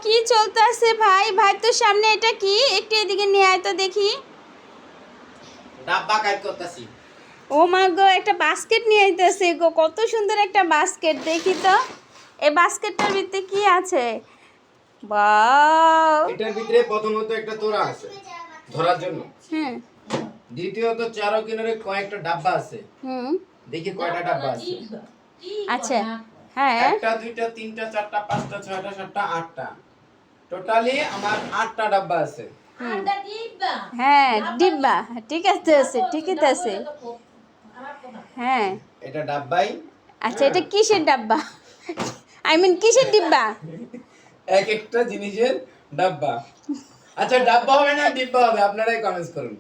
কি চলতেছে ভাই? ভাই তো সামনে এটা কি? একটু এদিকে নিয়ে আয় তো দেখি। ডাব্বা কাজ করতেছি। ও মা গো, একটা বাস্কেট নিয়ে আইতেছে গো, কত সুন্দর একটা বাস্কেট, দেখি তো এই বাস্কেটটার ভিতরে কি আছে। বাও। এটার ভিতরে প্রথমত একটা তোড়া আছে ধরার জন্য, হ্যাঁ। দ্বিতীয়ত চারো কিনারে কয়েকটা ডাব্বা আছে। হুম। দেখি কয়টা ডাব্বা আছে। আচ্ছা। হ্যাঁ। একটা দুইটা তিনটা চারটা পাঁচটা ছয়টা সাতটা আটটা, টোটালি আমার 8টা ডাব্বা আছে। হ্যাঁ ডিব্বা, ঠিক আছে, ঠিকই তো আছে। হ্যাঁ। এটা ডাব্বাই। আচ্ছা, এটা কিসের ডাব্বা? আই মিন কিসের ডিব্বা? এক একটা জিনিসের ডাব্বা। আচ্ছা, ডাব্বা হবে না ডিব্বা হবে, আপনারাই কমেন্টস করুন।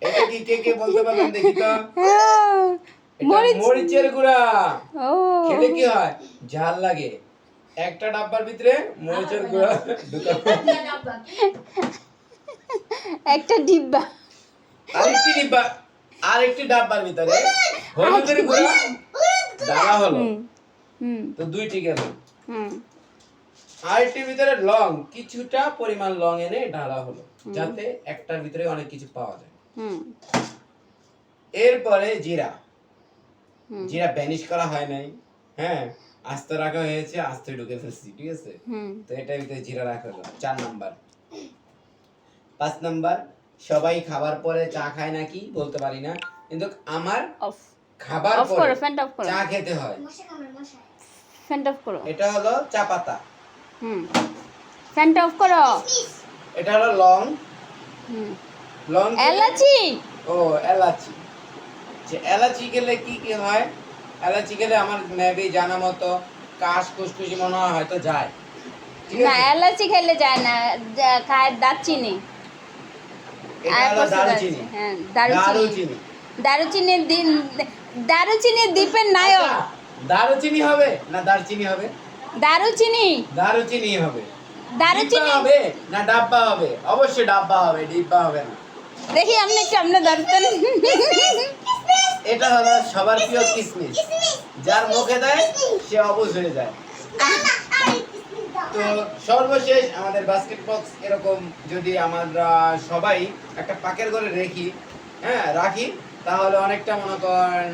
এটা কি কে কে বলতে পারবেন দেখি তো? এটা মরিচের গুঁড়া। ও খেলে কি হয়? ঝাল লাগে। একটা ডাব্বার ভিতরে মরিচের গুঁড়া ঢুকাবো। একটা ডিব্বা। আরেকটি ডিব্বা, আরেকটি ডাব্বার ভিতরে হলুদের গুঁড়া ডালা হলো। হুম তো দুইটি গেল। হুম আরেকটির ভিতরে লং, কিছুটা পরিমাণ লং এনে ঢালা হলো, যাতে একটার ভিতরে অনেক কিছু পাওয়া যায়। হুম এরপরে জিরা। জিরা ভ্যানিশ করা হয় নাই, হ্যাঁ, আস্তে রাখা হয়েছে, আস্তে ঢুকে ফেলছি, ঠিক আছে। তো এটার ভিতরে জিরা রাখা হলো 4 নাম্বার। 5 নাম্বার, সবাই খাবার পরে চা খায় নাকি বলতে পারি না, কিন্তু আমার অফ খাবার অফ পরে করো, ফ্যানটা অফ করো, চা খেতে হয়। ফ্যানটা অফ করো। এটা হলো চা পাতা। ফ্যানটা অফ করো। এটা হলো লং। লং এলাচি। ও এলাচি। যে এলাচি খেলে কি কি হয়? এলাচি খেলে আমার মেবি জানা মতো কাশ কুসকুসি মনে হয় হয়তো যায়, ঠিক না, আছে। এলাচি খেলে যায় না, খায় দারচিনি। এটা হলো দারুচিনি। হ্যাঁ, দারুচিনি। দারুচিনি। দারুচিনির দ্বীপের নায়ক। আচ্ছা, দারুচিনি হবে না দারচিনি হবে? দারুচিনি। দারুচিনি হবে। দারুচিনি ডিব্বা হবে না ডাব্বা হবে? অবশ্যই ডাব্বা হবে, ডিব্বা হবে না। দেখি আপনি সামনে দাঁড়াতেন। এটা হলো সবার প্রিয় কিসমিস, যার মুখে দেয় সে অবুঝ হয়ে যায়। তো সর্বশেষ আমাদের বাস্কেট বক্স এরকম যদি আমরা সবাই একটা পাকের ঘরে রাখি, তাহলে অনেকটা মনে করেন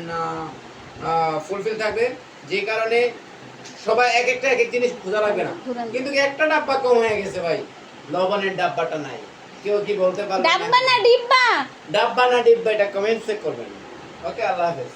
ফুলফিল থাকবে, যে কারণে সবাই এক একটা এক এক জিনিস খোঁজা লাগবে না। কিন্তু একটা ডাব্বা কম হয়ে গেছে ভাই, লবণের ডাব্বাটা নাই। কেউ কি বলতে পারবে? ডাব্বা না ডিব্বা? ডাব্বা না ডিব্বা, এটা কমেন্টসে করবেন। ওকে, আল্লাহ হাফেজ।